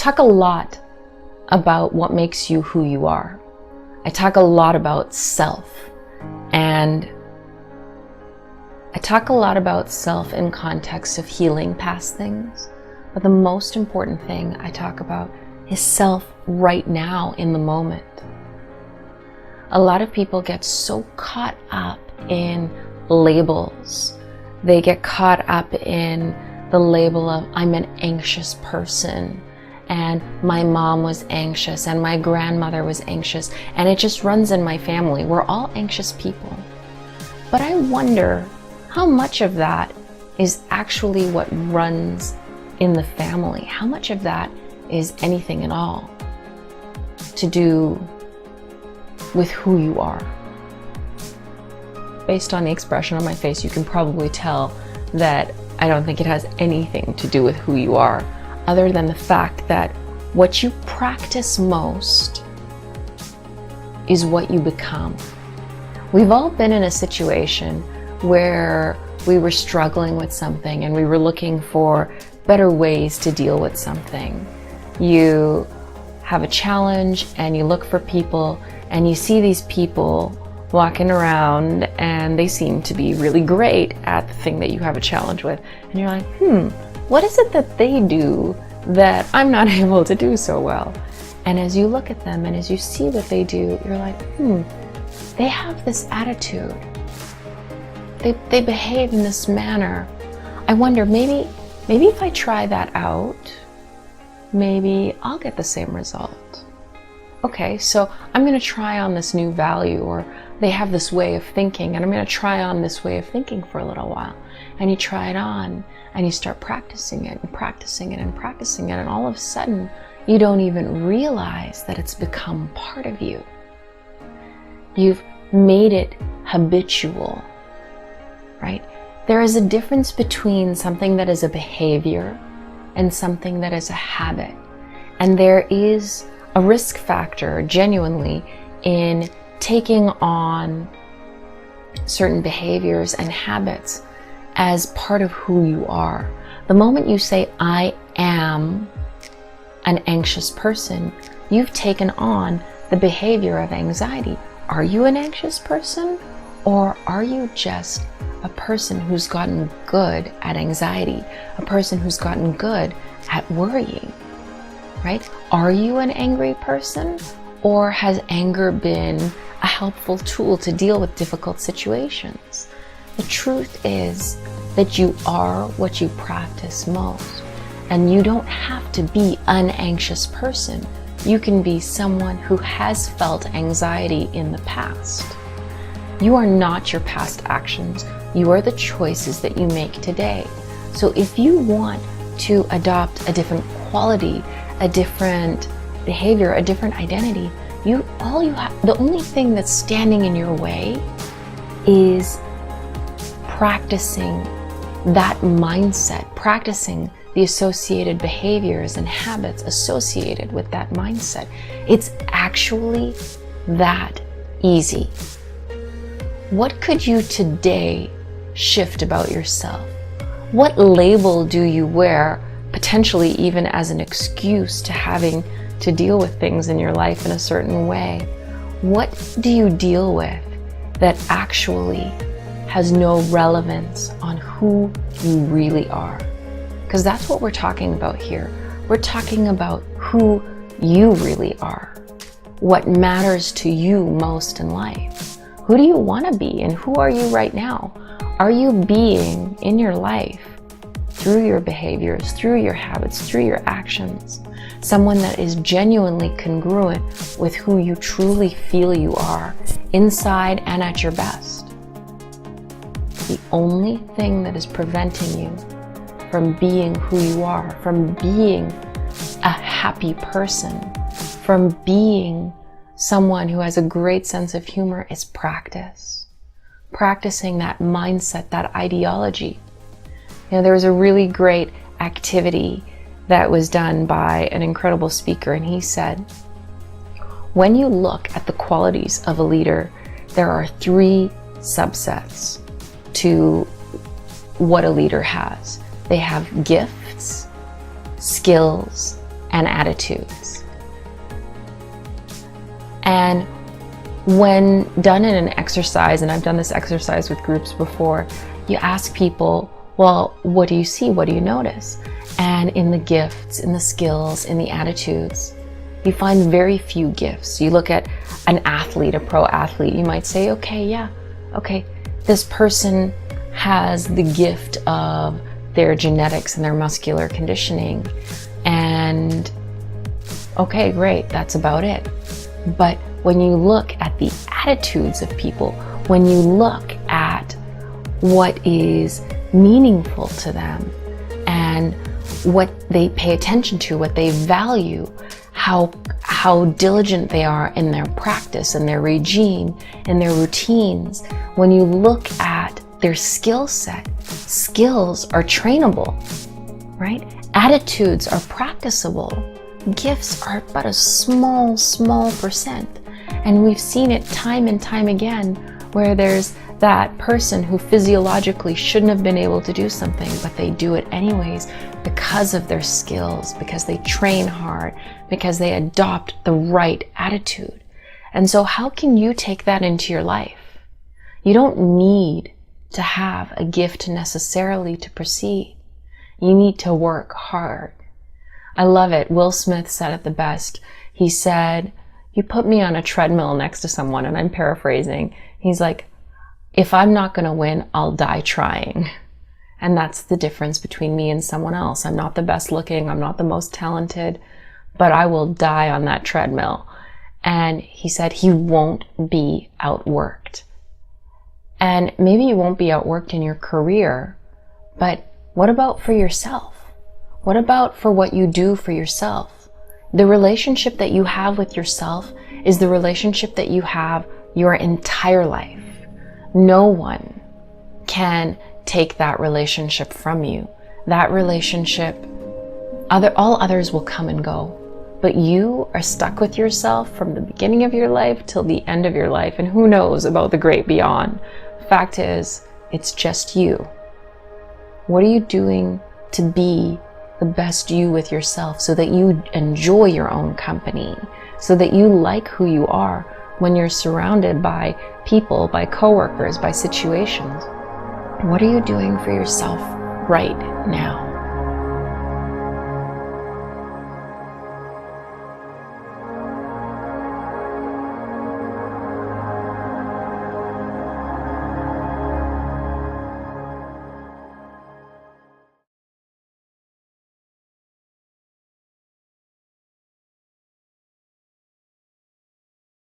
talk a lot about what makes you who you are. I talk a lot about self, and I talk a lot about self in context of healing past things. But the most important thing I talk about is self right now in the moment. A lot of people get so caught up in labels. They get caught up in the label of, I'm an anxious person, and my mom was anxious, and my grandmother was anxious, and it just runs in my family. We're all anxious people. But I wonder how much of that is actually what runs in the family. How much of that is anything at all to do with who you are? Based on the expression on my face, you can probably tell that I don't think it has anything to do with who you are, other than the fact that what you practice most is what you become. We've all been in a situation where we were struggling with something and we were looking for better ways to deal with something. You have a challenge and you look for people and you see these people walking around and they seem to be really great at the thing that you have a challenge with. And you're like, what is it that they do that I'm not able to do so well? And as you look at them and as you see what they do, you're like, they have this attitude. They behave in this manner. I wonder, maybe if I try that out, maybe I'll get the same result. Okay, so I'm going to try on this new value, or they have this way of thinking, and I'm going to try on this way of thinking for a little while. And you try it on, and you start practicing it and practicing it and practicing it, and all of a sudden, you don't even realize that it's become part of you. You've made it habitual, right? There is a difference between something that is a behavior and something that is a habit. And there is a risk factor, genuinely, in taking on certain behaviors and habits as part of who you are. The moment you say, I am an anxious person, you've taken on the behavior of anxiety. Are you an anxious person? Or are you just a person who's gotten good at anxiety, a person who's gotten good at worrying, right? Are you an angry person, or has anger been a helpful tool to deal with difficult situations? The truth is that you are what you practice most, and you don't have to be an anxious person. You can be someone who has felt anxiety in the past. You are not your past actions. You are the choices that you make today. So if you want to adopt a different quality, a different behavior, a different identity, the only thing that's standing in your way is practicing that mindset, practicing the associated behaviors and habits associated with that mindset. It's actually that easy. What could you today shift about yourself? What label do you wear, potentially even as an excuse to having to deal with things in your life in a certain way? What do you deal with that actually has no relevance on who you really are? Because that's what we're talking about here. We're talking about who you really are. What matters to you most in life. Who do you want to be, and who are you right now? Are you being in your life, through your behaviors, through your habits, through your actions, someone that is genuinely congruent with who you truly feel you are, inside and at your best? The only thing that is preventing you from being who you are, from being a happy person, from being someone who has a great sense of humor, is practice. Practicing that mindset, that ideology. There was a really great activity that was done by an incredible speaker, and he said, when you look at the qualities of a leader, there are 3 subsets to what a leader has. They have gifts, skills, and attitudes. And when done in an exercise, and I've done this exercise with groups before, you ask people, well, what do you see? What do you notice? And in the gifts, in the skills, in the attitudes, you find very few gifts. You look at an athlete, a pro athlete, you might say, okay, this person has the gift of their genetics and their muscular conditioning. And okay, great, that's about it. But when you look at the attitudes of people, when you look at what is meaningful to them and what they pay attention to, what they value, how diligent they are in their practice and their regime and their routines, when you look at their skill set, skills are trainable, right? Attitudes are practicable. Gifts are but a small percent. And we've seen it time and time again where there's that person who physiologically shouldn't have been able to do something, but they do it anyways because of their skills, because they train hard, because they adopt the right attitude. And so how can you take that into your life? You don't need to have a gift necessarily to proceed. You need to work hard. I love it. Will Smith said it the best. He said, you put me on a treadmill next to someone, and I'm paraphrasing. He's like, if I'm not going to win, I'll die trying. And that's the difference between me and someone else. I'm not the best looking. I'm not the most talented, but I will die on that treadmill. And he said he won't be outworked. And maybe you won't be outworked in your career, but what about for yourself? What about for what you do for yourself? The relationship that you have with yourself is the relationship that you have your entire life. No one can take that relationship from you. That relationship, all others will come and go. But you are stuck with yourself from the beginning of your life till the end of your life. And who knows about the great beyond? The fact is, it's just you. What are you doing to be the best you with yourself so that you enjoy your own company, so that you like who you are when you're surrounded by people, by coworkers, by situations? What are you doing for yourself right now?